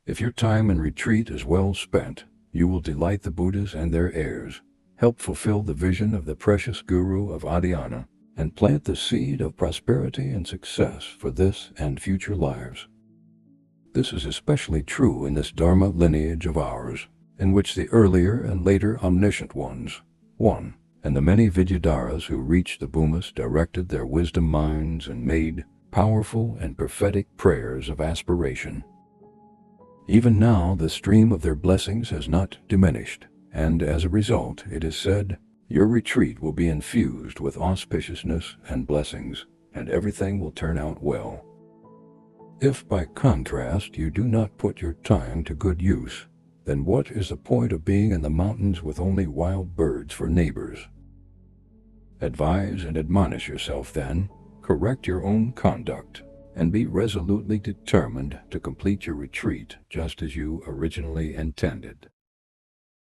If your time in retreat is well spent, you will delight the Buddhas and their heirs, help fulfill the vision of the Precious Guru of Oddiyana, and plant the seed of prosperity and success for this and future lives. This is especially true in this Dharma lineage of ours, in which the earlier and later omniscient ones, one, and the many vidyadharas who reached the bhumis directed their wisdom minds and made powerful and prophetic prayers of aspiration. Even now the stream of their blessings has not diminished, and as a result it is said, your retreat will be infused with auspiciousness and blessings, and everything will turn out well. If by contrast you do not put your time to good use, then what is the point of being in the mountains with only wild birds for neighbors? Advise and admonish yourself then, correct your own conduct, and be resolutely determined to complete your retreat just as you originally intended.